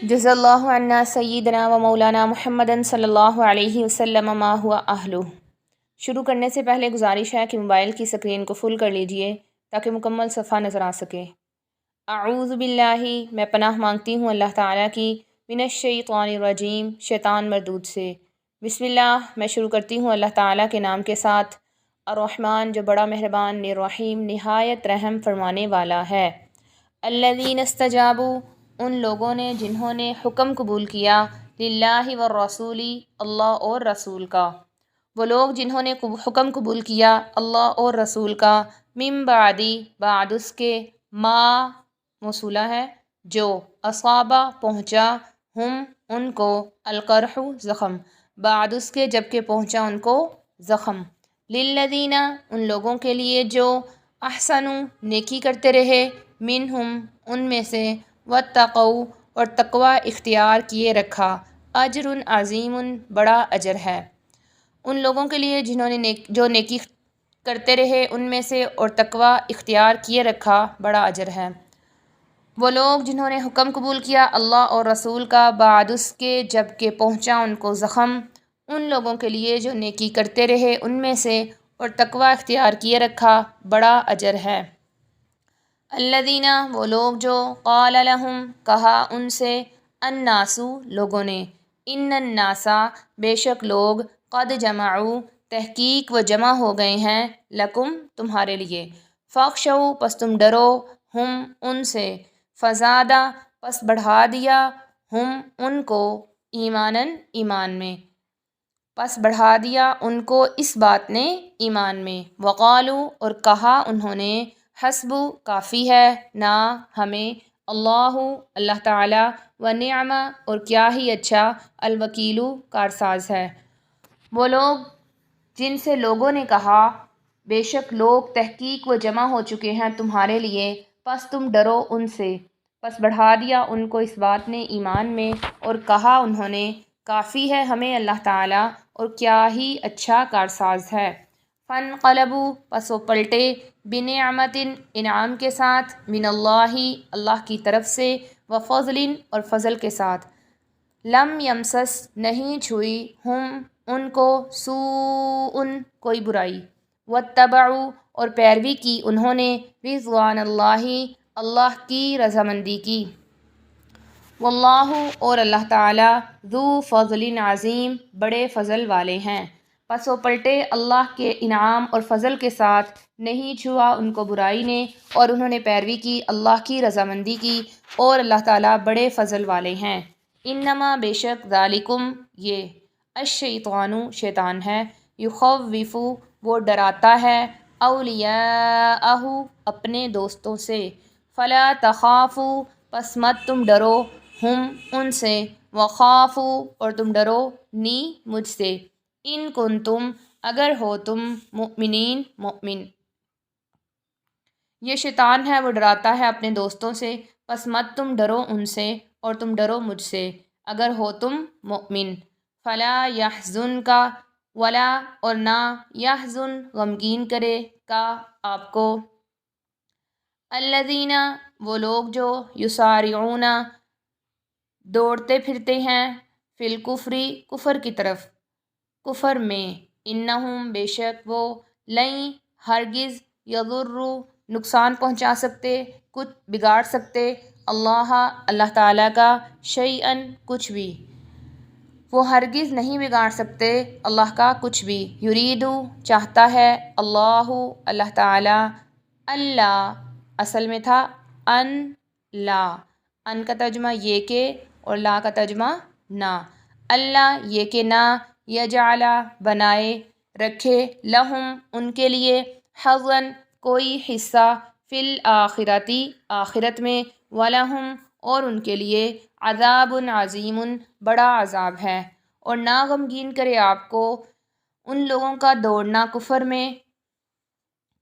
جزا اللہ عنا سیدنا و مولانا محمدن صلی اللہ علیہ وسلم ما ہوا اہلہ۔ شروع کرنے سے پہلے گزارش ہے کہ موبائل کی سکرین کو فل کر لیجئے تاکہ مکمل صفحہ نظر آ سکے۔ اعوذ باللہ، میں پناہ مانگتی ہوں اللہ تعالیٰ کی، من الشیطان الرجیم، شیطان مردود سے۔ بسم اللہ، میں شروع کرتی ہوں اللہ تعالیٰ کے نام کے ساتھ، الرحمن جو بڑا مہربان، الرحیم نہایت رحم فرمانے والا ہے۔ الذین استجابوا، ان لوگوں نے جنہوں نے حکم قبول کیا، للہ والرسول، اللہ اور رسول کا، وہ لوگ جنہوں نے حکم قبول کیا اللہ اور رسول کا، من بعدی، بعد اس کے، ما موصولہ ہے، جو، اصابہ پہنچا، ہم ان کو، القرح زخم، بعد اس کے جب کہ پہنچا ان کو زخم، للذین ان لوگوں کے لیے جو، احسنوا نیکی کرتے رہے، منہم ان میں سے، واتقوا اور تقوی اختیار کیے رکھا، اجر عظیم بڑا اجر ہے۔ ان لوگوں کے لیے جنہوں نے جو نیکی کرتے رہے ان میں سے اور تقوی اختیار کیے رکھا، بڑا اجر ہے۔ وہ لوگ جنہوں نے حکم قبول کیا اللہ اور رسول کا، بعد اس کے جب کہ پہنچا ان کو زخم، ان لوگوں کے لیے جو نیکی کرتے رہے ان میں سے اور تقوی اختیار کیے رکھا، بڑا اجر ہے۔ الذین وہ لوگ جو، قال لہم کہا ان سے، الناس لوگوں نے، ان الناس بے شک لوگ، قد جمعوا تحقیق و جمع ہو گئے ہیں، لکم تمہارے لیے، فاخشوا پس تم ڈرو، ہم ان سے، فزادہ پس بڑھا دیا، ہم ان کو، ایماناً ایمان میں، پس بڑھا دیا ان کو اس بات نے ایمان میں، وقالو اور کہا انہوں نے، حسب کافی ہے نا ہمیں، اللہ اللہ تعالیٰ، ونعم اور کیا ہی اچھا، الوکیل کارساز ہے۔ وہ لوگ جن سے لوگوں نے کہا، بے شک لوگ تحقیق و جمع ہو چکے ہیں تمہارے لیے، پس تم ڈرو ان سے، پس بڑھا دیا ان کو اس بات نے ایمان میں، اور کہا انہوں نے، کافی ہے ہمیں اللہ تعالیٰ اور کیا ہی اچھا کارساز ہے۔ فانقلبوا پس وہ پلٹے، بنعمت انعام کے ساتھ، من اللہ اللہ کی طرف سے، وفضل اور فضل کے ساتھ، لم یمسس نہیں چھوئی، ہم ان کو، سوء کوئی برائی، واتبعوا اور پیروی کی انہوں نے، رضوان اللہ اللہ کی رضامندی کی، واللہ اور اللہ تعالیٰ، ذو فضل عظیم بڑے فضل والے ہیں۔ پس وہ پلٹے اللہ کے انعام اور فضل کے ساتھ، نہیں چھوا ان کو برائی نے، اور انہوں نے پیروی کی اللہ کی رضامندی کی، اور اللہ تعالیٰ بڑے فضل والے ہیں۔ انما بے شک، ذالکم یہ، الشیطان شیطان ہے، یخوف وہ ڈراتا ہے، اولیاءہ اپنے دوستوں سے، فلا تخافوا پس مت تم ڈرو، ہم ان سے، وخافوا اور تم ڈرو، نی مجھ سے، ان کنتم اگر ہو تم، مؤمنین مؤمن۔ یہ شیطان ہے، وہ ڈراتا ہے اپنے دوستوں سے، پس مت تم ڈرو ان سے اور تم ڈرو مجھ سے، اگر ہو تم مؤمن۔ فلا یحزنک ولا اور نہ، یحزن غمگین کرے، کا آپ کو، الذین وہ لوگ جو، یسارعون دوڑتے پھرتے ہیں، فی الکفر کفر کی طرف، کفر میں، انہم بے شک وہ، لن ہرگز، یضروا نقصان پہنچا سکتے، کچھ بگاڑ سکتے، اللہ اللہ تعالیٰ کا، شیئا کچھ بھی، وہ ہرگز نہیں بگاڑ سکتے اللہ کا کچھ بھی، یریدو چاہتا ہے، اللہ اللہ تعالیٰ، اللہ اصل میں تھا ان لا، ان کا ترجمہ یہ کہ اور لا کا ترجمہ نہ، اللہ یہ کہ نہ، یجعل بنائے رکھے، لہم ان کے لیے، حظًا کوئی حصہ، فی الآخرۃ آخرت میں، ولہم اور ان کے لیے، عذاب عظیم بڑا عذاب ہے۔ اور نہ غمگین کرے آپ کو ان لوگوں کا دوڑنا کفر میں،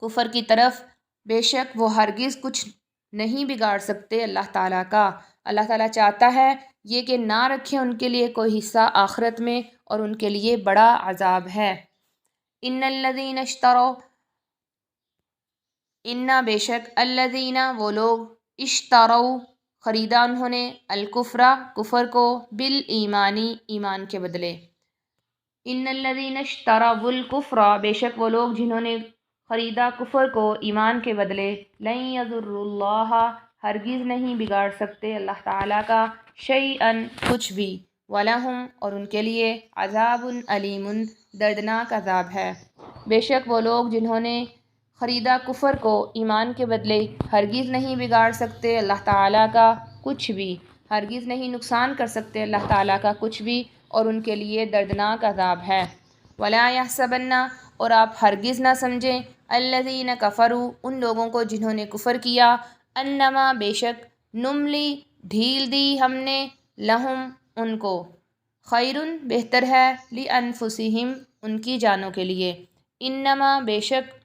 کفر کی طرف، بے شک وہ ہرگز کچھ نہیں بگاڑ سکتے اللہ تعالیٰ کا، اللہ تعالیٰ چاہتا ہے یہ کہ نہ رکھیں ان کے لیے کوئی حصہ آخرت میں، اور ان کے لیے بڑا عذاب ہے۔ ان الذین اشتروا ان بے شک، الذین وہ لوگ، اشتروا خریدا انہوں نے الکفرا کفر کو بالایمانی ایمان کے بدلے۔ ان الذین اشتروا الکفر بے شک وہ لوگ جنہوں نے خریدا کفر کو ایمان کے بدلے، لن یضروا اللہ ہرگز نہیں بگاڑ سکتے اللہ تعالیٰ کا شیئا کچھ بھی، وَلَهُمْ اور ان کے لیے عذاب علیم دردناک عذاب ہے۔ بے شک وہ لوگ جنہوں نے خریدا کفر کو ایمان کے بدلے ہرگز نہیں بگاڑ سکتے اللہ تعالیٰ کا کچھ بھی، ہرگز نہیں نقصان کر سکتے اللہ تعالیٰ کا کچھ بھی، اور ان کے لیے دردناک عذاب ہے۔ وَلَا يَحْسَبَنَّ اور آپ ہرگز نہ سمجھیں الَّذِينَ كَفَرُوا ان لوگوں کو جنہوں نے کفر کیا، انما بے شک نملی ڈھیل دی ہم نے لہم ان کو، خیرٌ بہتر ہے لِأَنفُسِہم ان کی جانوں کے لیے، انما بے شک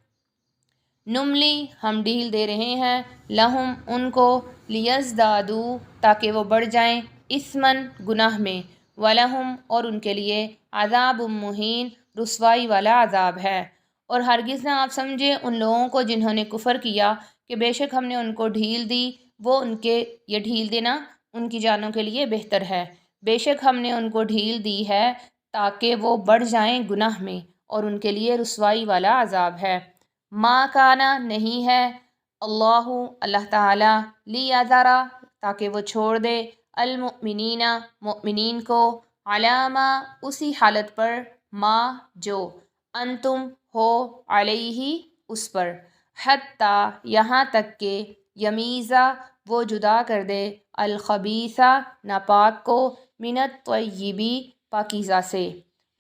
نملی ہم ڈھیل دے رہے ہیں لہم ان کو لیزدادوا تاکہ وہ بڑھ جائیں اثماً گناہ میں، ولہم اور ان کے لیے عذاب مہین رسوائی والا عذاب ہے۔ اور ہرگز نہ آپ سمجھے ان لوگوں کو جنہوں نے کفر کیا کہ بے شک ہم نے ان کو ڈھیل دی، وہ ان کے یہ ڈھیل دینا ان کی جانوں کے لیے بہتر ہے، بے شک ہم نے ان کو ڈھیل دی ہے تاکہ وہ بڑھ جائیں گناہ میں، اور ان کے لیے رسوائی والا عذاب ہے۔ ما کانا نہیں ہے اللہ تعالیٰ لیذرا تاکہ وہ چھوڑ دے المؤمنین مؤمنین کو علامہ اسی حالت پر ما جو انتم ہو علیہ اس پر، حتیٰ یہاں تک کہ یمیزہ وہ جدا کر دے الخبیثہ ناپاک کو من الطیب پاکیزہ سے،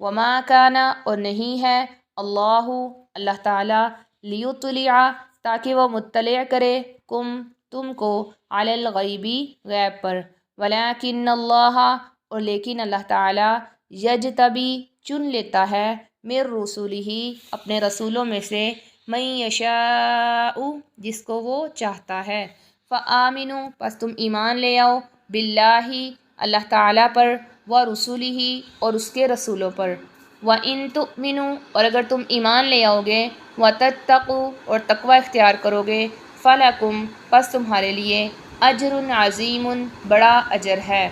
وما کانا اور نہیں ہے اللہ تعالیٰ لیطلع تاکہ وہ مطلع کرے تم کو علی الغیبی غیب پر، ولیکن اللہ اور لیکن اللہ تعالیٰ یجتبی چن لیتا ہے من رسولہ اپنے رسولوں میں سے من یشاء جس کو وہ چاہتا ہے، فآمنوا پس تم ایمان لے آؤ باللہ اللہ تعالیٰ پر، ورسولہ اور اس کے رسولوں پر، وَإِن تُؤْمِنُوا اور اگر تم ایمان لے آؤ گے، وَتَتَّقُوا اور تقوی اختیار کرو گے، فَلَكُمْ پس تمہارے لیے اجر عظیم بڑا اجر ہے۔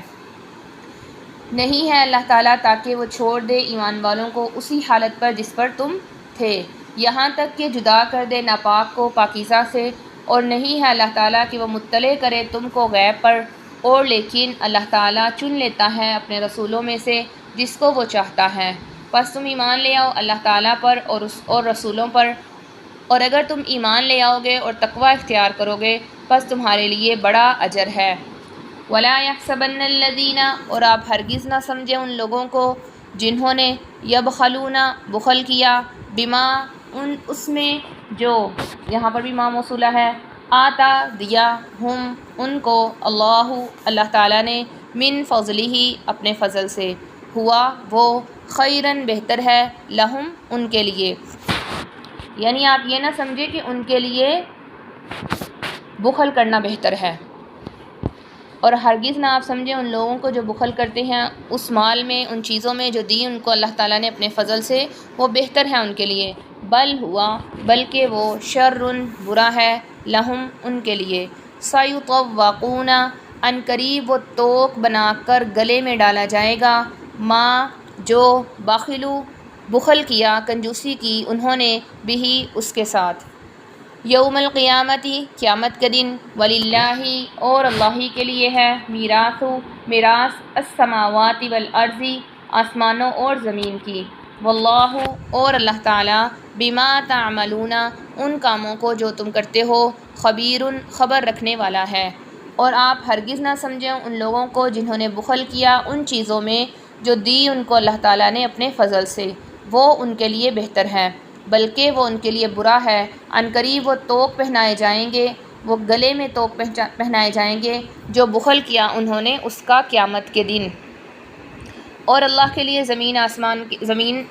نہیں ہے اللہ تعالیٰ تاکہ وہ چھوڑ دے ایمان والوں کو اسی حالت پر جس پر تم تھے، یہاں تک کہ جدا کر دے ناپاک کو پاکیزہ سے، اور نہیں ہے اللہ تعالیٰ کہ وہ مطلع کرے تم کو غیب پر، اور لیکن اللہ تعالیٰ چن لیتا ہے اپنے رسولوں میں سے جس کو وہ چاہتا ہے۔ پس تم ایمان لے آؤ اللہ تعالیٰ پر اور رسولوں پر، اور اگر تم ایمان لے آؤ گے اور تقوی اختیار کرو گے پس تمہارے لیے بڑا اجر ہے۔ وَلَا يَحْسَبَنَّ الَّذِينَ اور آپ ہرگز نہ سمجھیں ان لوگوں کو جنہوں نے یبخلون بخل کیا بما اس میں جو یہاں پر بھی ما موصولہ ہے، آتا دیا ہم ان کو اللہ تعالیٰ نے من فضلہ اپنے فضل سے، ہوا وہ خیراً بہتر ہے لہم ان کے لیے، یعنی آپ یہ نہ سمجھے کہ ان کے لیے بخل کرنا بہتر ہے، اور ہرگز نہ آپ سمجھیں ان لوگوں کو جو بخل کرتے ہیں اس مال میں ان چیزوں میں جو دی ان کو اللہ تعالیٰ نے اپنے فضل سے، وہ بہتر ہے ان کے لیے، بل ہوا بلکہ وہ شر برا ہے لہم ان کے لیے، سیطوقون ان قریب وہ توق بنا کر گلے میں ڈالا جائے گا، ما جو بخلوا بخل کیا کنجوسی کی انہوں نے بھی اس کے ساتھ، یوم القیامتی قیامت کے دن، وللہ اور اللہ ہی کے لیے ہے میراث السماوات والارض آسمانوں اور زمین کی، واللہ اور اللہ تعالیٰ بما تعملون ان کاموں کو جو تم کرتے ہو خبیر خبر رکھنے والا ہے۔ اور آپ ہرگز نہ سمجھیں ان لوگوں کو جنہوں نے بخل کیا ان چیزوں میں جو دی ان کو اللہ تعالیٰ نے اپنے فضل سے، وہ ان کے لیے بہتر ہے بلکہ وہ ان کے لیے برا ہے، ان قریب وہ توق پہنائے جائیں گے، وہ گلے میں توق پہنائے جائیں گے جو بخل کیا انہوں نے اس کا قیامت کے دن۔ اور اللہ کے لیے زمین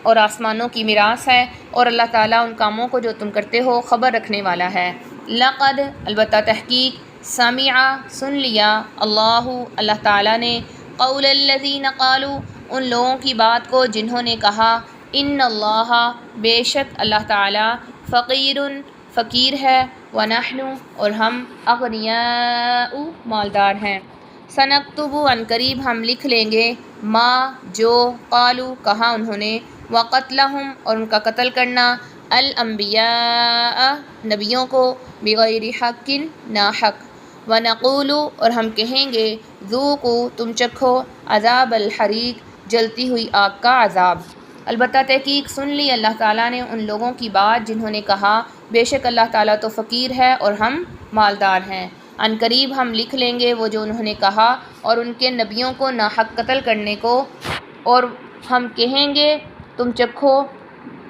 اور آسمانوں کی میراث ہے، اور اللہ تعالیٰ ان کاموں کو جو تم کرتے ہو خبر رکھنے والا ہے۔ لقد البتہ تحقیق سمع سن لیا اللہ تعالیٰ نے قول الذین قالوا ان لوگوں کی بات کو جنہوں نے کہا ان اللہ بے شک اللہ تعالیٰ فقیر ہے، ونحن اور ہم اغنیاء مالدار ہیں۔ سنکتب عن قریب ہم لکھ لیں گے، ما جو قالوا کہا انہوں نے، وقتلہم اور ان کا قتل کرنا، الانبیاء نبیوں کو، بغیر حق ناحق، ونقول اور ہم کہیں گے، ذوقوا تم چکھو، عذاب الحریق جلتی ہوئی آگ کا عذاب۔ البتہ تحقیق سن لی اللہ تعالیٰ نے ان لوگوں کی بات جنہوں نے کہا بے شک اللہ تعالیٰ تو فقیر ہے اور ہم مالدار ہیں۔ عن قریب ہم لکھ لیں گے وہ جو انہوں نے کہا اور ان کے نبیوں کو ناحق قتل کرنے کو، اور ہم کہیں گے تم چکھو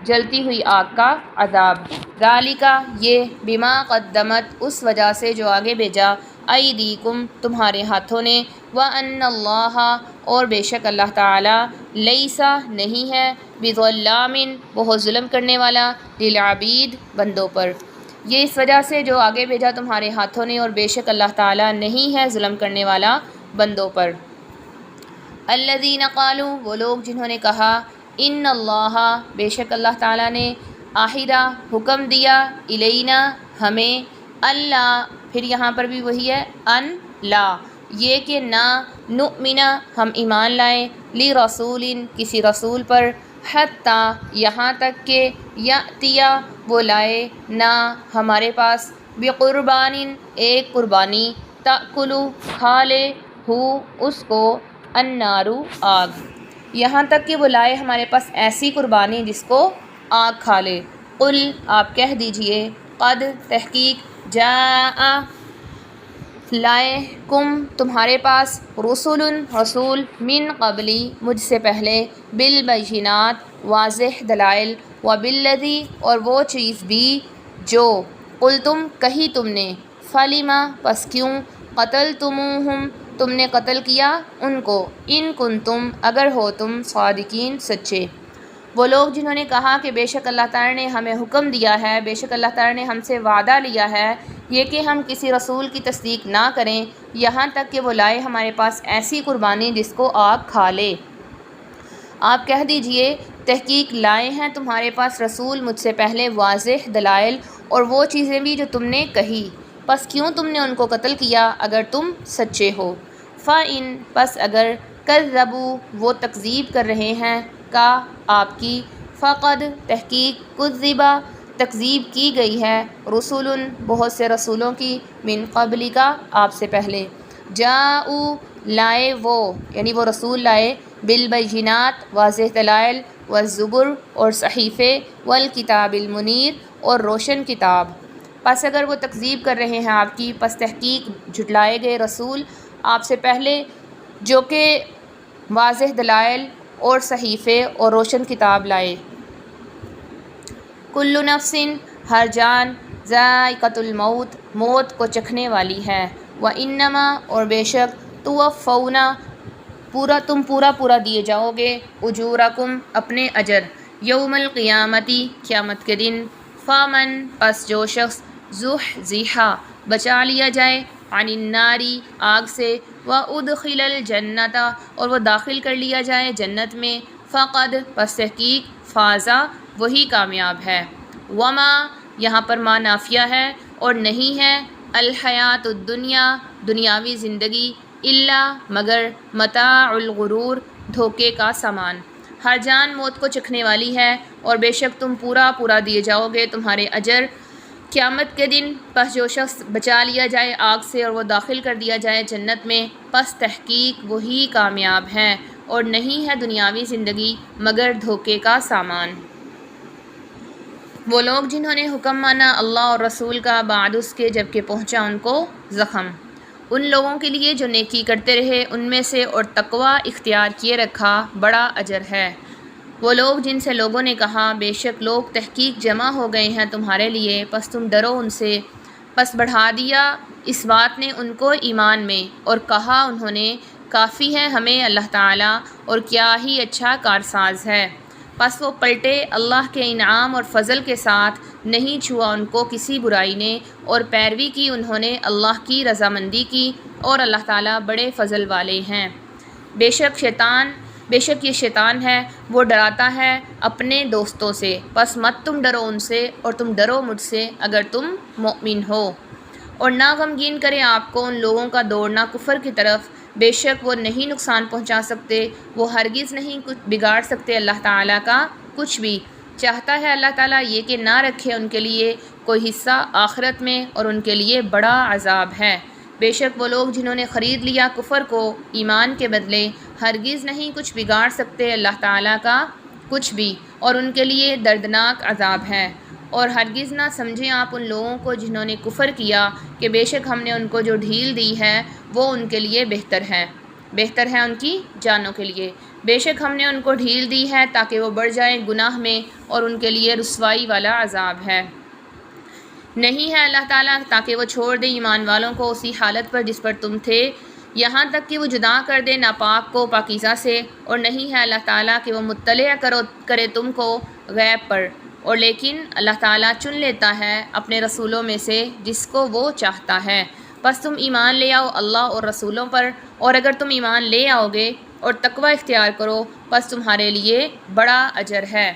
جلتی ہوئی آگ کا عذاب۔ ذالک یہ، بما قدمت اس وجہ سے جو آگے بھیجا، ایدیکم تمہارے ہاتھوں نے، وان اللہ اور بے شک اللہ تعالیٰ، لیسا نہیں ہے، بظلام بہت ظلم کرنے والا، للعبید بندوں پر۔ یہ اس وجہ سے جو آگے بھیجا تمہارے ہاتھوں نے، اور بے شک اللہ تعالیٰ نہیں ہے ظلم کرنے والا بندوں پر۔ الذین قالوا وہ لوگ جنہوں نے کہا، ان اللہ بے شک اللہ تعالیٰ نے، عہدہ حکم دیا، الینا ہمیں، اللہ پھر یہاں پر بھی وہی ہے، ان لا یہ کہ نہ، نؤمن ہم ایمان لائیں، لرسول کسی رسول پر، حتیٰ یہاں تک کہ، یأتیا وہ لائے، نہ ہمارے پاس، بقربان ایک قربانی، تأکلو کھا لے، ہو اس کو، النار آگ، یہاں تک کہ وہ لائے ہمارے پاس ایسی قربانی جس کو آگ کھا لے۔ قل آپ کہہ دیجئے، قد تحقیق، جاء لائے، کم تمہارے پاس، رسول رسول، من قبلی مجھ سے پہلے، بالبینات واضح دلائل، وبالذی اور وہ چیز بھی جو، قلتم کہی تم نے، فلم پس کیوں، قتلتموہم تم نے قتل کیا ان کو، ان کنتم اگر ہو تم، صادقین سچے۔ وہ لوگ جنہوں نے کہا کہ بے شک اللہ تعالیٰ نے ہمیں حکم دیا ہے، بے شک اللہ تعالیٰ نے ہم سے وعدہ لیا ہے یہ کہ ہم کسی رسول کی تصدیق نہ کریں یہاں تک کہ وہ لائے ہمارے پاس ایسی قربانی جس کو آگ کھا لے۔ آپ کہہ دیجئے، تحقیق لائے ہیں تمہارے پاس رسول مجھ سے پہلے واضح دلائل اور وہ چیزیں بھی جو تم نے کہی، پس کیوں تم نے ان کو قتل کیا اگر تم سچے ہو۔ فَإِن پس اگر، کذبوا وہ تکذیب کر رہے ہیں، کا آپ کی، فقد تحقیق، کذبا تکذیب کی گئی ہے، رسول بہت سے رسولوں کی، من قبل کا آپ سے پہلے، جاؤ لائے وہ یعنی وہ رسول لائے، بالبینات واضح دلائل، والزبر اور صحیفے، والکتاب المنیر اور روشن کتاب۔ پس اگر وہ تکذیب کر رہے ہیں آپ کی، پس تحقیق جھٹلائے گئے رسول آپ سے پہلے جو کہ واضح دلائل اور صحیفے اور روشن کتاب لائے۔ کل نفس ہر جان، ذائقۃ الموت موت کو چکھنے والی ہے، وانما اور بے شک، توفون تم پورا دیے جاؤ گے، اجورکم اپنے اجر، یوم القیامتی قیامت کے دن، فمن پس جو شخص، زحزح بچا لیا جائے، عن الناری آگ سے، وادخل الجنۃ اور وہ داخل کر لیا جائے جنت میں، فقد پس تحقیق، فازا وہی کامیاب ہے۔ وما یہاں پر ما نافیہ ہے اور نہیں ہے، الحیات الدنیا دنیاوی زندگی، الا مگر، متاع الغرور دھوکے کا سامان۔ ہر جان موت کو چکھنے والی ہے اور بے شک تم پورا دیے جاؤ گے تمہارے اجر قیامت کے دن، پس جو شخص بچا لیا جائے آگ سے اور وہ داخل کر دیا جائے جنت میں، پس تحقیق وہی کامیاب ہے اور نہیں ہے دنیاوی زندگی مگر دھوکے کا سامان۔ وہ لوگ جنہوں نے حکم مانا اللہ اور رسول کا بعد اس کے جبکہ پہنچا ان کو زخم، ان لوگوں کے لیے جو نیکی کرتے رہے ان میں سے اور تقوی اختیار کیے رکھا بڑا اجر ہے۔ وہ لوگ جن سے لوگوں نے کہا بے شک لوگ تحقیق جمع ہو گئے ہیں تمہارے لیے، پس تم ڈرو ان سے، پس بڑھا دیا اس بات نے ان کو ایمان میں، اور کہا انہوں نے کافی ہے ہمیں اللہ تعالیٰ اور کیا ہی اچھا کارساز ہے۔ پس وہ پلٹے اللہ کے انعام اور فضل کے ساتھ، نہیں چھوا ان کو کسی برائی نے، اور پیروی کی انہوں نے اللہ کی رضامندی کی، اور اللہ تعالیٰ بڑے فضل والے ہیں۔ بے شک شیطان بے شک یہ شیطان ہے، وہ ڈراتا ہے اپنے دوستوں سے، پس مت تم ڈرو ان سے اور تم ڈرو مجھ سے اگر تم مؤمن ہو۔ اور نہ غمگین کرے آپ کو ان لوگوں کا دوڑنا کفر کی طرف، بے شک وہ نہیں نقصان پہنچا سکتے، وہ ہرگز نہیں کچھ بگاڑ سکتے اللہ تعالیٰ کا کچھ بھی۔ چاہتا ہے اللہ تعالیٰ یہ کہ نہ رکھے ان کے لیے کوئی حصہ آخرت میں، اور ان کے لیے بڑا عذاب ہے۔ بے شک وہ لوگ جنہوں نے خرید لیا کفر کو ایمان کے بدلے، ہرگز نہیں کچھ بگاڑ سکتے اللہ تعالیٰ کا کچھ بھی، اور ان کے لیے دردناک عذاب ہے۔ اور ہرگز نہ سمجھیں آپ ان لوگوں کو جنہوں نے کفر کیا کہ بے شک ہم نے ان کو جو ڈھیل دی ہے وہ ان کے لیے بہتر ہے ان کی جانوں کے لیے۔ بے شک ہم نے ان کو ڈھیل دی ہے تاکہ وہ بڑھ جائیں گناہ میں، اور ان کے لیے رسوائی والا عذاب ہے۔ نہیں ہے اللہ تعالیٰ تاکہ وہ چھوڑ دے ایمان والوں کو اسی حالت پر جس پر تم تھے، یہاں تک کہ وہ جدا کر دے ناپاک کو پاکیزہ سے، اور نہیں ہے اللہ تعالیٰ کہ وہ مطلع کرے تم کو غیب پر، اور لیکن اللہ تعالیٰ چن لیتا ہے اپنے رسولوں میں سے جس کو وہ چاہتا ہے۔ پس تم ایمان لے آؤ اللہ اور رسولوں پر، اور اگر تم ایمان لے آؤ گے اور تقوی اختیار کرو پس تمہارے لیے بڑا اجر ہے۔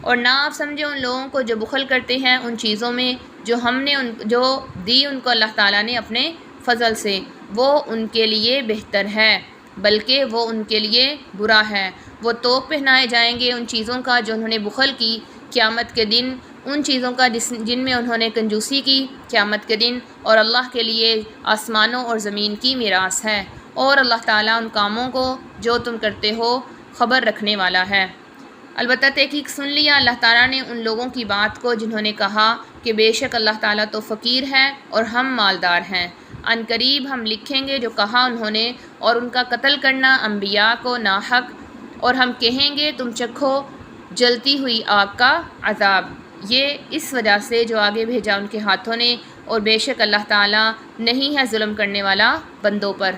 اور نہ آپ سمجھے ان لوگوں کو جو بخل کرتے ہیں ان چیزوں میں جو ہم نے جو دی ان کو اللہ تعالیٰ نے اپنے فضل سے، وہ ان کے لیے بہتر ہے بلکہ وہ ان کے لیے برا ہے۔ وہ توق پہنائے جائیں گے ان چیزوں کا جو انہوں نے بخل کی قیامت کے دن، ان چیزوں کا جن میں انہوں نے کنجوسی کی قیامت کے دن، اور اللہ کے لیے آسمانوں اور زمین کی میراث ہے، اور اللہ تعالیٰ ان کاموں کو جو تم کرتے ہو خبر رکھنے والا ہے۔ البتہ تحقیق سن لیا اللہ تعالیٰ نے ان لوگوں کی بات کو جنہوں نے کہا کہ بے شک اللہ تعالیٰ تو فقیر ہے اور ہم مالدار ہیں، ان قریب ہم لکھیں گے جو کہا انہوں نے، اور ان کا قتل کرنا انبیاء کو ناحق، اور ہم کہیں گے تم چکھو جلتی ہوئی آگ کا عذاب، یہ اس وجہ سے جو آگے بھیجا ان کے ہاتھوں نے، اور بے شک اللہ تعالیٰ نہیں ہے ظلم کرنے والا بندوں پر۔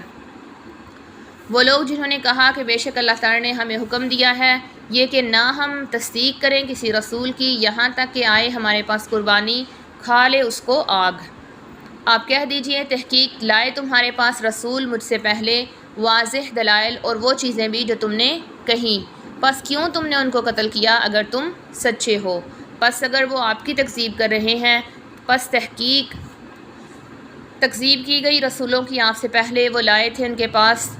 وہ لوگ جنہوں نے کہا کہ بے شک اللہ تعالیٰ نے ہمیں حکم دیا ہے یہ کہ نہ ہم تصدیق کریں کسی رسول کی یہاں تک کہ آئے ہمارے پاس قربانی، کھا لے اس کو آگ۔ آپ کہہ دیجئے تحقیق لائے تمہارے پاس رسول مجھ سے پہلے واضح دلائل اور وہ چیزیں بھی جو تم نے کہیں، پس کیوں تم نے ان کو قتل کیا اگر تم سچے ہو؟ پس اگر وہ آپ کی تکذیب کر رہے ہیں، پس تحقیق تکذیب کی گئی رسولوں کی آپ سے پہلے وہ لائے تھے ان کے پاس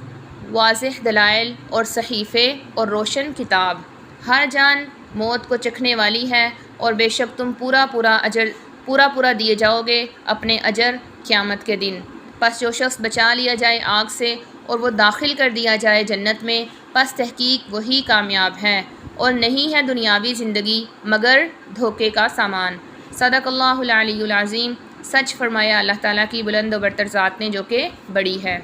واضح دلائل اور صحیفے اور روشن کتاب۔ ہر جان موت کو چکھنے والی ہے، اور بے شک تم پورا دیے جاؤ گے اپنے اجر قیامت کے دن۔ پس جو شخص بچا لیا جائے آگ سے اور وہ داخل کر دیا جائے جنت میں، پس تحقیق وہی کامیاب ہے، اور نہیں ہے دنیاوی زندگی مگر دھوکے کا سامان۔ صدق اللہ العلی العظیم۔ سچ فرمایا اللہ تعالیٰ کی بلند و برتر ذات نے جو کہ بڑی ہے۔